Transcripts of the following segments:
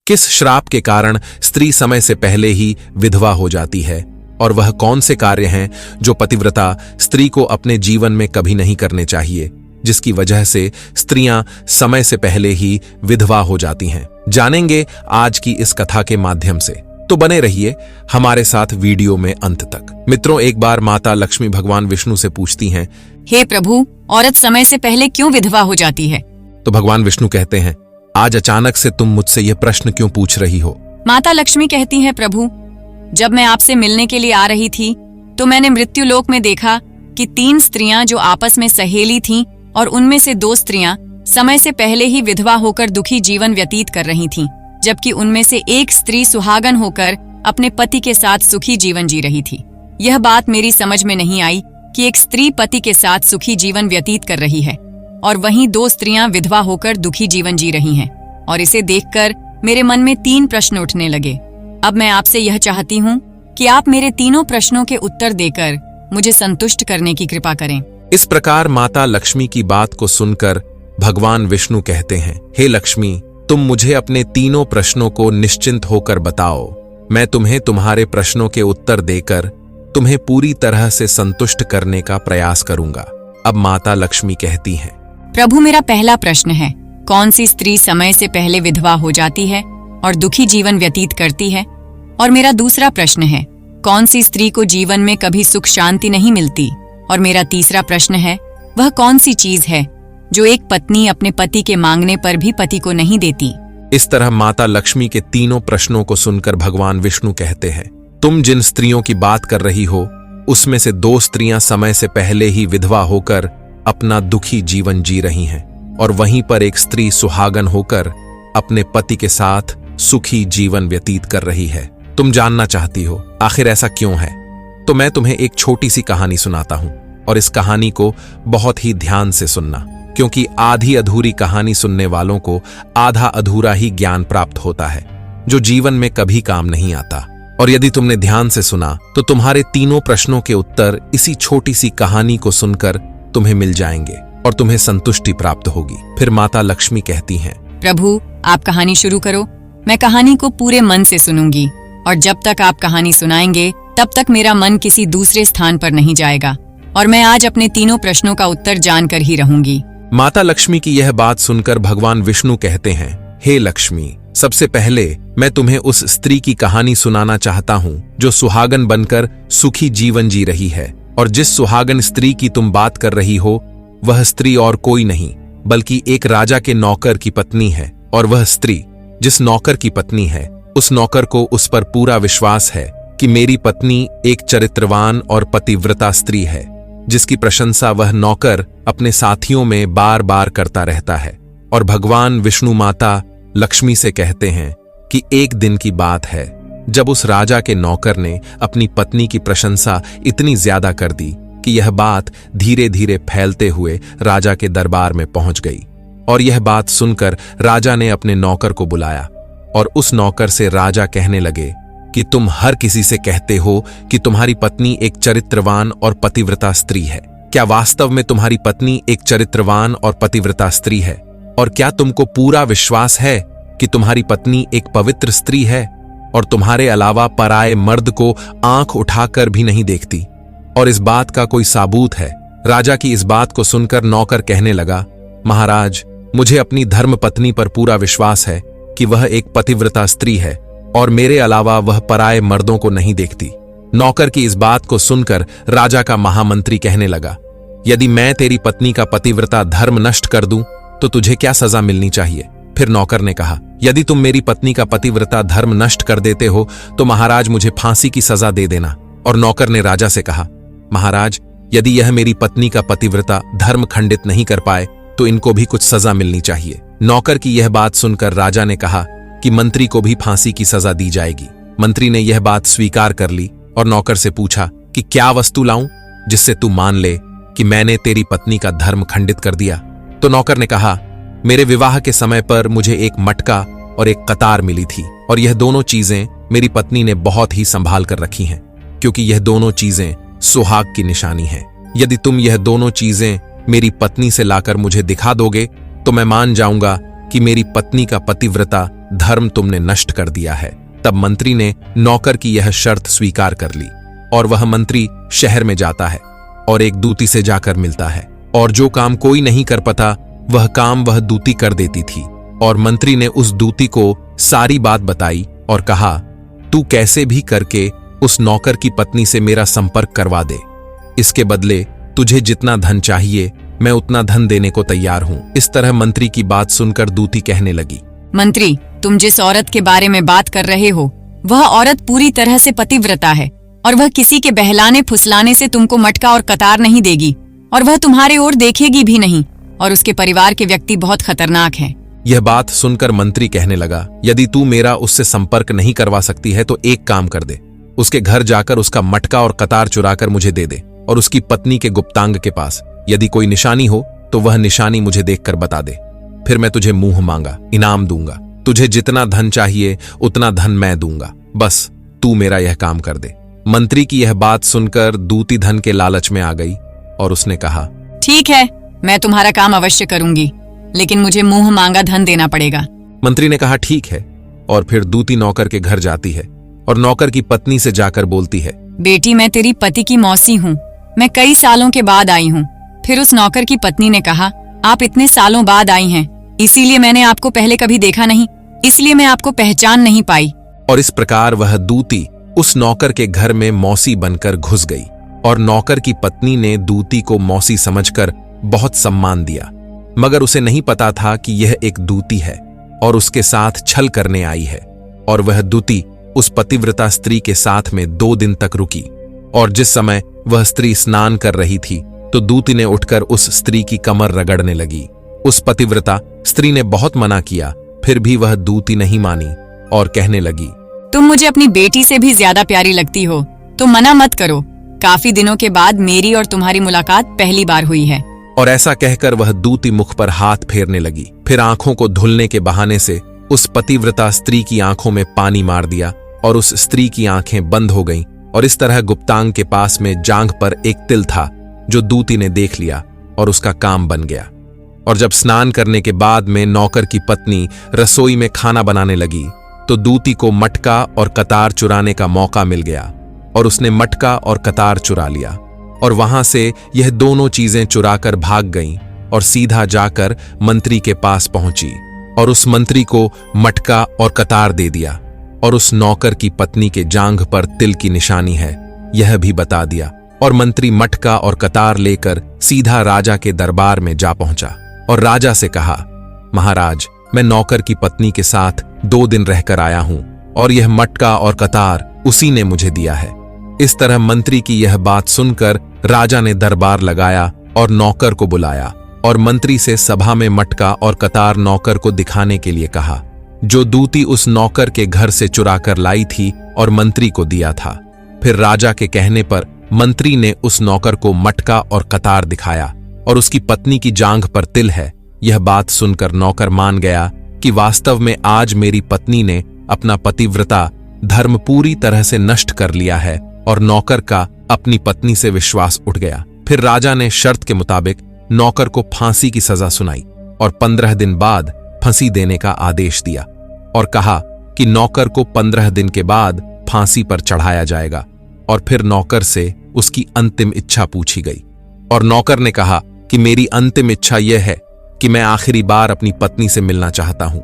किस श्राप के कारण स्त्री समय से पहले ही विधवा हो जाती है और वह कौन से कार्य हैं जो पतिव्रता स्त्री को अपने जीवन में कभी नहीं करने चाहिए, जिसकी वजह से स्त्रियां समय से पहले ही विधवा हो जाती हैं। जानेंगे आज की इस कथा के माध्यम से, तो बने रहिए हमारे साथ वीडियो में अंत तक। मित्रों, एक बार माता लक्ष्मी भगवान विष्णु से पूछती हैं, हे प्रभु, औरत समय से पहले क्यों विधवा हो जाती है? तो भगवान विष्णु कहते हैं, आज अचानक से तुम मुझसे यह प्रश्न क्यों पूछ रही हो? माता लक्ष्मी कहती हैं, प्रभु, जब मैं आपसे मिलने के लिए आ रही थी तो मैंने मृत्युलोक में देखा कि 3 स्त्रियां जो आपस में सहेली थीं और उनमें से 2 स्त्रियां समय से पहले ही विधवा होकर दुखी जीवन व्यतीत कर रही थीं, जबकि उनमें से एक स्त्री सुहागन होकर अपने पति के साथ सुखी जीवन जी रही थी। यह बात मेरी समझ में नहीं आई कि एक स्त्री पति के साथ सुखी जीवन व्यतीत कर रही है और वहीं 2 स्त्रियां विधवा होकर दुखी जीवन जी रही हैं, और इसे देखकर मेरे मन में 3 प्रश्न उठने लगे। अब मैं आपसे यह चाहती हूँ कि आप मेरे तीनों प्रश्नों के उत्तर देकर मुझे संतुष्ट करने की कृपा करें। इस प्रकार माता लक्ष्मी की बात को सुनकर भगवान विष्णु कहते हैं, हे लक्ष्मी, तुम मुझे अपने तीनों प्रश्नों को निश्चिंत होकर बताओ। मैं तुम्हें तुम्हारे प्रश्नों के उत्तर देकर तुम्हें पूरी तरह से संतुष्ट करने का प्रयास करूंगा। अब माता लक्ष्मी कहती हैं, प्रभु, मेरा पहला प्रश्न है, कौन सी स्त्री समय से पहले विधवा हो जाती है और दुखी जीवन व्यतीत करती है? और मेरा दूसरा प्रश्न है, कौन सी स्त्री को जीवन में कभी सुख शांति नहीं मिलती? और मेरा तीसरा प्रश्न है, वह कौन सी चीज है जो एक पत्नी अपने पति के मांगने पर भी पति को नहीं देती? इस तरह माता लक्ष्मी के तीनों प्रश्नों को सुनकर भगवान विष्णु कहते हैं, तुम जिन स्त्रियों की बात कर रही हो उसमें से 2 स्त्रियां समय से पहले ही विधवा होकर अपना दुखी जीवन जी रही हैं, और वहीं पर एक स्त्री सुहागन होकर अपने पति के साथ सुखी जीवन व्यतीत कर रही है। तुम जानना चाहती हो आखिर ऐसा क्यों है? तो मैं तुम्हें एक छोटी सी कहानी सुनाता हूं, और इस कहानी को बहुत ही ध्यान से सुनना, क्योंकि आधी अधूरी कहानी सुनने वालों को आधा अधूरा ही ज्ञान प्राप्त होता है, जो जीवन में कभी काम नहीं आता। और यदि तुमने ध्यान से सुना तो तुम्हारे तीनों प्रश्नों के उत्तर इसी छोटी सी कहानी को सुनकर तुम्हें मिल जाएंगे और तुम्हें संतुष्टि प्राप्त होगी। फिर माता लक्ष्मी कहती हैं, प्रभु, आप कहानी शुरू करो, मैं कहानी को पूरे मन से सुनूंगी, और जब तक आप कहानी सुनाएंगे तब तक मेरा मन किसी दूसरे स्थान पर नहीं जाएगा, और मैं आज अपने तीनों प्रश्नों का उत्तर जानकर ही रहूंगी। माता लक्ष्मी की यह बात सुनकर भगवान विष्णु कहते हैं, हे लक्ष्मी, सबसे पहले मैं तुम्हें उस स्त्री की कहानी सुनाना चाहता हूँ जो सुहागन बनकर सुखी जीवन जी रही है। और जिस सुहागन स्त्री की तुम बात कर रही हो वह स्त्री और कोई नहीं बल्कि एक राजा के नौकर की पत्नी है। और वह स्त्री जिस नौकर की पत्नी है, उस नौकर को उस पर पूरा विश्वास है कि मेरी पत्नी एक चरित्रवान और पतिव्रता स्त्री है, जिसकी प्रशंसा वह नौकर अपने साथियों में बार बार करता रहता है। और भगवान विष्णु माता लक्ष्मी से कहते हैं कि एक दिन की बात है जब उस राजा के नौकर ने अपनी पत्नी की प्रशंसा इतनी ज्यादा कर दी कि यह बात धीरे धीरे फैलते हुए राजा के दरबार में पहुंच गई। और यह बात सुनकर राजा ने अपने नौकर को बुलाया और उस नौकर से राजा कहने लगे कि तुम हर किसी से कहते हो कि तुम्हारी पत्नी एक चरित्रवान और पतिव्रता स्त्री है। क्या वास्तव में तुम्हारी पत्नी एक चरित्रवान और पतिव्रता स्त्री है? और क्या तुमको पूरा विश्वास है कि तुम्हारी पत्नी एक पवित्र स्त्री है और तुम्हारे अलावा पराये मर्द को आंख उठाकर भी नहीं देखती? और इस बात का कोई सबूत है? राजा की इस बात को सुनकर नौकर कहने लगा, महाराज, मुझे अपनी धर्म पत्नी पर पूरा विश्वास है कि वह एक पतिव्रता स्त्री है और मेरे अलावा वह पराये मर्दों को नहीं देखती। नौकर की इस बात को सुनकर राजा का महामंत्री कहने लगा, यदि मैं तेरी पत्नी का पतिव्रता धर्म नष्ट कर दूं तो तुझे क्या सजा मिलनी चाहिए? फिर नौकर ने कहा, यदि तुम मेरी पत्नी का पतिव्रता धर्म नष्ट कर देते हो तो महाराज मुझे फांसी की सजा दे देना। और नौकर ने राजा से कहा, महाराज, यदि यह मेरी पत्नी का पतिव्रता धर्म खंडित नहीं कर पाए तो इनको भी कुछ सजा मिलनी चाहिए। नौकर की यह बात सुनकर राजा ने कहा कि मंत्री को भी फांसी की सजा दी जाएगी। मंत्री ने यह बात स्वीकार कर ली और नौकर से पूछा कि क्या वस्तु लाऊं जिससे तू मान ले कि मैंने तेरी पत्नी का धर्म खंडित कर दिया? तो नौकर ने कहा, मेरे विवाह के समय पर मुझे एक मटका और एक कतार मिली थी, और यह दोनों चीजें मेरी पत्नी ने बहुत ही संभाल कर रखी हैं, क्योंकि यह दोनों चीजें सुहाग की निशानी हैं। यदि तुम यह दोनों चीजें मेरी पत्नी से लाकर मुझे दिखा दोगे तो मैं मान जाऊंगा कि मेरी पत्नी का पतिव्रता धर्म तुमने नष्ट कर दिया है। तब मंत्री ने नौकर की यह शर्त स्वीकार कर ली और वह मंत्री शहर में जाता है और एक दूती से जाकर मिलता है और जो काम कोई नहीं कर पाता वह काम वह दूती कर देती थी। और मंत्री ने उस दूती को सारी बात बताई और कहा, तू कैसे भी करके उस नौकर की पत्नी से मेरा संपर्क करवा दे। इसके बदले तुझे जितना धन चाहिए मैं उतना धन देने को तैयार हूं। इस तरह मंत्री की बात सुनकर दूती कहने लगी, मंत्री, तुम जिस औरत के बारे में बात कर रहे हो वह औरत पूरी तरह से पतिव्रता है और वह किसी के बहलाने फुसलाने से तुमको मटका और कतार नहीं देगी और वह तुम्हारे ओर देखेगी भी नहीं और उसके परिवार के व्यक्ति बहुत खतरनाक हैं। यह बात सुनकर मंत्री कहने लगा, यदि तू मेरा उससे संपर्क नहीं करवा सकती है तो एक काम कर दे, उसके घर जाकर उसका मटका और कतार चुराकर मुझे दे दे और उसकी पत्नी के गुप्तांग के पास यदि कोई निशानी हो तो वह निशानी मुझे देखकर बता दे। फिर मैं तुझे मुंह मांगा इनाम दूंगा। तुझे जितना धन चाहिए उतना धन मैं दूंगा, बस तू मेरा यह काम कर दे। मंत्री की यह बात सुनकर दूती धन के लालच में आ गई और उसने कहा, ठीक है, मैं तुम्हारा काम अवश्य करूंगी, लेकिन मुझे मुंह मांगा धन देना पड़ेगा। मंत्री ने कहा, ठीक है। और फिर दूती नौकर के घर जाती है और नौकर की पत्नी से जाकर बोलती है, बेटी, मैं तेरी पति की मौसी हूँ, मैं कई सालों के बाद आई हूँ। फिर उस नौकर की पत्नी ने कहा, आप इतने सालों बाद आई हैं, इसीलिए मैंने आपको पहले कभी देखा नहीं, इसलिए मैं आपको पहचान नहीं पाई। और इस प्रकार वह दूती उस नौकर के घर में मौसी बनकर घुस गई और नौकर की पत्नी ने दूती को मौसी समझकर बहुत सम्मान दिया, मगर उसे नहीं पता था कि यह एक दूती है और उसके साथ छल करने आई है। और वह दूती उस पतिव्रता स्त्री के साथ में 2 दिन तक रुकी और जिस समय वह स्त्री स्नान कर रही थी तो दूती ने उठकर उस स्त्री की कमर रगड़ने लगी। उस पतिव्रता स्त्री ने बहुत मना किया, फिर भी वह दूती नहीं मानी और कहने लगी, तुम मुझे अपनी बेटी से भी ज्यादा प्यारी लगती हो, तो मना मत करो। काफी दिनों के बाद मेरी और तुम्हारी मुलाकात पहली बार हुई है। और ऐसा कहकर वह दूती मुख पर हाथ फेरने लगी। फिर आंखों को धुलने के बहाने से उस पतिव्रता स्त्री की आंखों में पानी मार दिया और उस स्त्री की आंखें बंद हो गईं और इस तरह गुप्तांग के पास में जांघ पर एक तिल था जो दूती ने देख लिया और उसका काम बन गया। और जब स्नान करने के बाद में नौकर की पत्नी रसोई में खाना बनाने लगी तो दूती को मटका और कतार चुराने का मौका मिल गया और उसने मटका और कतार चुरा लिया और वहां से यह दोनों चीजें चुराकर भाग गईं और सीधा जाकर मंत्री के पास पहुंची और उस मंत्री को मटका और कतार दे दिया और उस नौकर की पत्नी के जांघ पर तिल की निशानी है यह भी बता दिया। और मंत्री मटका और कतार लेकर सीधा राजा के दरबार में जा पहुंचा और राजा से कहा, महाराज, मैं नौकर की पत्नी के साथ 2 दिन रहकर आया हूं और यह मटका और कतार उसी ने मुझे दिया है। इस तरह मंत्री की यह बात सुनकर राजा ने दरबार लगाया और नौकर को बुलाया और मंत्री से सभा में मटका और कतार नौकर को दिखाने के लिए कहा, जो दूती उस नौकर के घर से चुराकर लाई थी और मंत्री को दिया था। फिर राजा के कहने पर मंत्री ने उस नौकर को मटका और कतार दिखाया और उसकी पत्नी की जांघ पर तिल है। यह बात सुनकर नौकर मान गया कि वास्तव में आज मेरी पत्नी ने अपना पतिव्रता धर्म पूरी तरह से नष्ट कर लिया है और नौकर का अपनी पत्नी से विश्वास उठ गया। फिर राजा ने शर्त के मुताबिक नौकर को फांसी की सजा सुनाई और 15 दिन बाद फांसी देने का आदेश दिया और कहा कि नौकर को 15 दिन के बाद फांसी पर चढ़ाया जाएगा। और फिर नौकर से उसकी अंतिम इच्छा पूछी गई और नौकर ने कहा कि मेरी अंतिम इच्छा यह है कि मैं आखिरी बार अपनी पत्नी से मिलना चाहता हूं।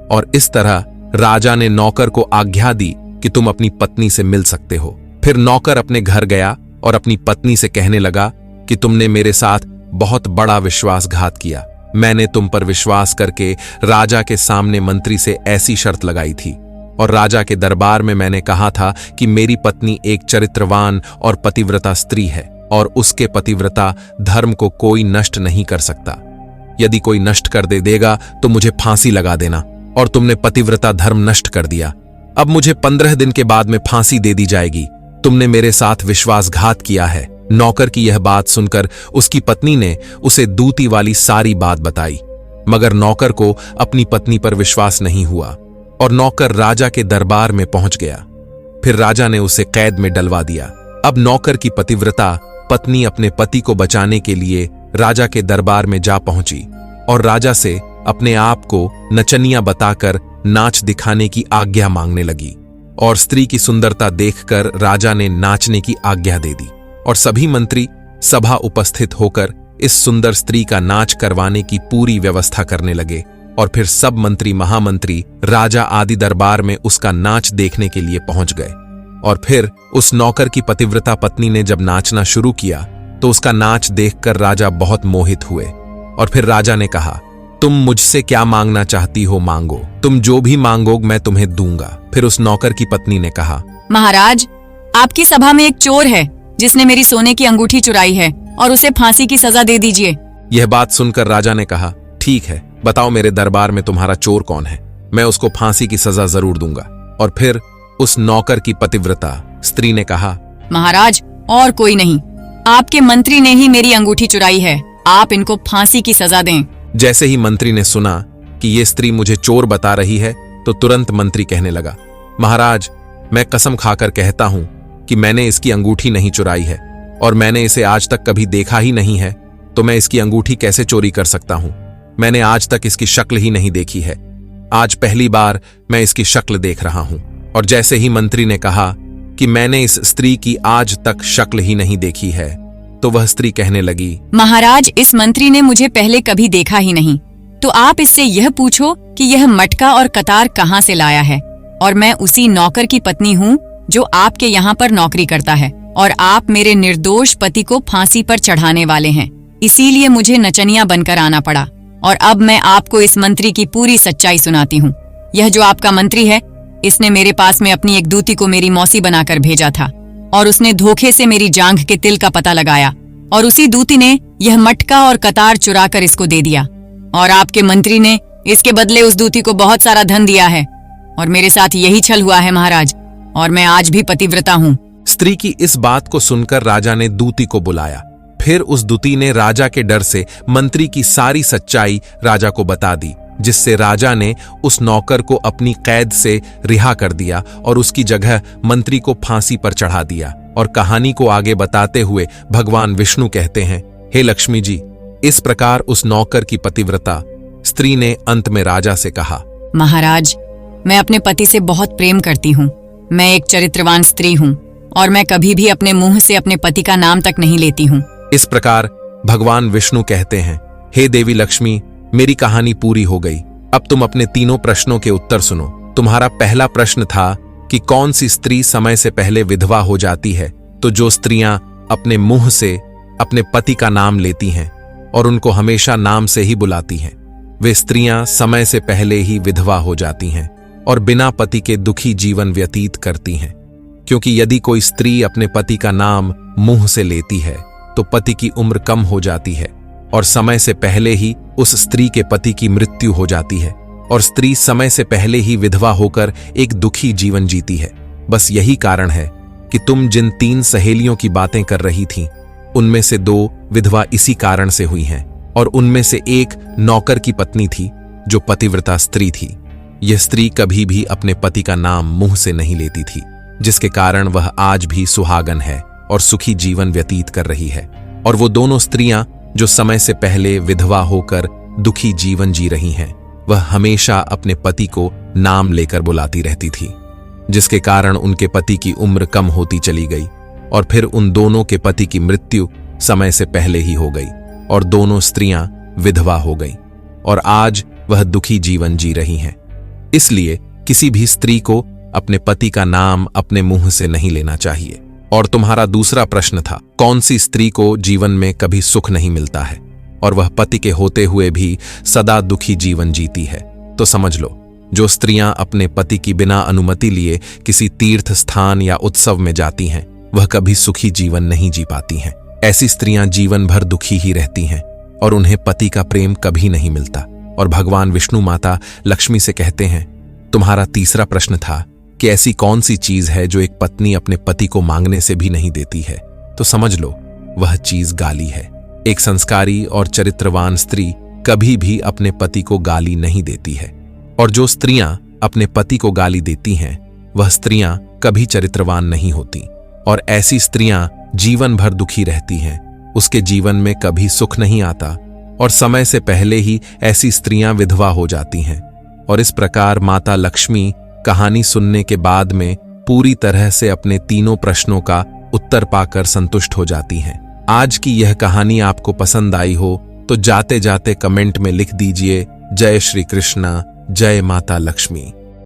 और इस तरह राजा ने नौकर को आज्ञा दी कि तुम अपनी पत्नी से मिल सकते हो। फिर नौकर अपने घर गया और अपनी पत्नी से कहने लगा कि तुमने मेरे साथ बहुत बड़ा विश्वासघात किया। मैंने तुम पर विश्वास करके राजा के सामने मंत्री से ऐसी शर्त लगाई थी और राजा के दरबार में मैंने कहा था कि मेरी पत्नी एक चरित्रवान और पतिव्रता स्त्री है और उसके पतिव्रता धर्म को कोई नष्ट नहीं कर सकता। यदि कोई नष्ट कर देगा तो मुझे फांसी लगा देना, और तुमने पतिव्रता धर्म नष्ट कर दिया। अब मुझे 15 दिन के बाद में फांसी दे दी जाएगी। तुमने मेरे साथ विश्वासघात किया है। नौकर की यह बात सुनकर उसकी पत्नी ने उसे दूती वाली सारी बात बताई, मगर नौकर को अपनी पत्नी पर विश्वास नहीं हुआ और नौकर राजा के दरबार में पहुंच गया। फिर राजा ने उसे कैद में डलवा दिया। अब नौकर की पतिव्रता पत्नी अपने पति को बचाने के लिए राजा के दरबार में जा पहुंची और राजा से अपने आप को नचनिया बताकर नाच दिखाने की आज्ञा मांगने लगी और स्त्री की सुंदरता देखकर राजा ने नाचने की आज्ञा दे दी और सभी मंत्री सभा उपस्थित होकर इस सुंदर स्त्री का नाच करवाने की पूरी व्यवस्था करने लगे और फिर सब मंत्री महामंत्री राजा आदि दरबार में उसका नाच देखने के लिए पहुंच गए। और फिर उस नौकर की पतिव्रता पत्नी ने जब नाचना शुरू किया तो उसका नाच देखकर राजा बहुत मोहित हुए और फिर राजा ने कहा, तुम मुझसे क्या मांगना चाहती हो मांगो, तुम जो भी मांगो मैं तुम्हें दूंगा। फिर उस नौकर की पत्नी ने कहा, महाराज, आपकी सभा में एक चोर है जिसने मेरी सोने की अंगूठी चुराई है और उसे फांसी की सजा दे दीजिए। यह बात सुनकर राजा ने कहा, ठीक है, बताओ मेरे दरबार में तुम्हारा चोर कौन है, मैं उसको फांसी की सजा जरूर दूंगा। और फिर उस नौकर की पतिव्रता स्त्री ने कहा, महाराज, और कोई नहीं, आपके मंत्री ने ही मेरी अंगूठी चुराई है, आप इनको फांसी की सजा दें। जैसे ही मंत्री ने सुना कि ये स्त्री मुझे चोर बता रही है तो तुरंत मंत्री कहने लगा, महाराज, मैं कसम खाकर कहता हूं कि मैंने इसकी अंगूठी नहीं चुराई है और मैंने इसे आज तक कभी देखा ही नहीं है, तो मैं इसकी अंगूठी कैसे चोरी कर सकता हूं। मैंने आज तक इसकी शक्ल ही नहीं देखी है, आज पहली बार मैं इसकी शक्ल देख रहा हूं। और जैसे ही मंत्री ने कहा कि मैंने इस स्त्री की आज तक शक्ल ही नहीं देखी है तो वह स्त्री कहने लगी, महाराज, इस मंत्री ने मुझे पहले कभी देखा ही नहीं, तो आप इससे यह पूछो कि यह मटका और कतार कहाँ से लाया है। और मैं उसी नौकर की पत्नी हूँ जो आपके यहाँ पर नौकरी करता है और आप मेरे निर्दोष पति को फांसी पर चढ़ाने वाले हैं, इसीलिए मुझे नचनिया बनकर आना पड़ा। और अब मैं आपको इस मंत्री की पूरी सच्चाई सुनाती हूँ। यह जो आपका मंत्री है, इसने मेरे पास में अपनी एक दूती को मेरी मौसी बनाकर भेजा था और उसने धोखे से मेरी जांघ के तिल का पता लगाया और उसी दूती ने यह मटका और कतार चुरा कर इसको दे दिया और आपके मंत्री ने इसके बदले उस दूती को बहुत सारा धन दिया है और मेरे साथ यही छल हुआ है महाराज, और मैं आज भी पतिव्रता हूँ। स्त्री की इस बात को सुनकर राजा ने दूती को बुलाया। फिर उस दूती ने राजा के डर से मंत्री की सारी सच्चाई राजा को बता दी, जिससे राजा ने उस नौकर को अपनी कैद से रिहा कर दिया और उसकी जगह मंत्री को फांसी पर चढ़ा दिया। और कहानी को आगे बताते हुए भगवान विष्णु कहते हैं, हे लक्ष्मी जी, इस प्रकार उस नौकर की पतिव्रता स्त्री ने अंत में राजा से कहा, महाराज, मैं अपने पति से बहुत प्रेम करती हूँ, मैं एक चरित्रवान स्त्री हूँ और मैं कभी भी अपने मुंह से अपने पति का नाम तक नहीं लेती हूँ। इस प्रकार भगवान विष्णु कहते हैं, हे देवी लक्ष्मी, मेरी कहानी पूरी हो गई। अब तुम अपने तीनों प्रश्नों के उत्तर सुनो। तुम्हारा पहला प्रश्न था कि कौन सी स्त्री समय से पहले विधवा हो जाती है। तो जो स्त्रियां अपने मुंह से अपने पति का नाम लेती हैं और उनको हमेशा नाम से ही बुलाती हैं, वे स्त्रियां समय से पहले ही विधवा हो जाती हैं और बिना पति के दुखी जीवन व्यतीत करती हैं। क्योंकि यदि कोई स्त्री अपने पति का नाम मुंह से लेती है तो पति की उम्र कम हो जाती है और समय से पहले ही उस स्त्री के पति की मृत्यु हो जाती है और स्त्री समय से पहले ही विधवा होकर एक दुखी जीवन जीती है। बस यही कारण है कि तुम जिन 3 सहेलियों की बातें कर रही थीं, उनमें से 2 विधवा इसी कारण से हुई हैं और उनमें से एक नौकर की पत्नी थी जो पतिव्रता स्त्री थी। यह स्त्री कभी भी अपने पति का नाम मुंह से नहीं लेती थी, जिसके कारण वह आज भी सुहागन है और सुखी जीवन व्यतीत कर रही है। और वो दोनों स्त्रियां जो समय से पहले विधवा होकर दुखी जीवन जी रही हैं, वह हमेशा अपने पति को नाम लेकर बुलाती रहती थी, जिसके कारण उनके पति की उम्र कम होती चली गई और फिर उन दोनों के पति की मृत्यु समय से पहले ही हो गई और दोनों स्त्रियां विधवा हो गईं और आज वह दुखी जीवन जी रही हैं। इसलिए किसी भी स्त्री को अपने पति का नाम अपने मुंह से नहीं लेना चाहिए। और तुम्हारा दूसरा प्रश्न था, कौन सी स्त्री को जीवन में कभी सुख नहीं मिलता है और वह पति के होते हुए भी सदा दुखी जीवन जीती है। तो समझ लो, जो स्त्रियां अपने पति की बिना अनुमति लिए किसी तीर्थ स्थान या उत्सव में जाती हैं, वह कभी सुखी जीवन नहीं जी पाती हैं। ऐसी स्त्रियां जीवन भर दुखी ही रहती हैं और उन्हें पति का प्रेम कभी नहीं मिलता। और भगवान विष्णु माता लक्ष्मी से कहते हैं, तुम्हारा तीसरा प्रश्न था कि ऐसी कौन सी चीज है जो एक पत्नी अपने पति को मांगने से भी नहीं देती है। तो समझ लो, वह चीज गाली है। एक संस्कारी और चरित्रवान स्त्री कभी भी अपने पति को गाली नहीं देती है और जो स्त्रियां अपने पति को गाली देती हैं, वह स्त्रियां कभी चरित्रवान नहीं होती और ऐसी स्त्रियां जीवन भर दुखी रहती हैं। उसके जीवन में कभी सुख नहीं आता और समय से पहले ही ऐसी स्त्रियां विधवा हो जाती हैं। और इस प्रकार माता लक्ष्मी कहानी सुनने के बाद में पूरी तरह से अपने तीनों प्रश्नों का उत्तर पाकर संतुष्ट हो जाती हैं। आज की यह कहानी आपको पसंद आई हो तो जाते जाते कमेंट में लिख दीजिए जय श्री कृष्ण, जय माता लक्ष्मी।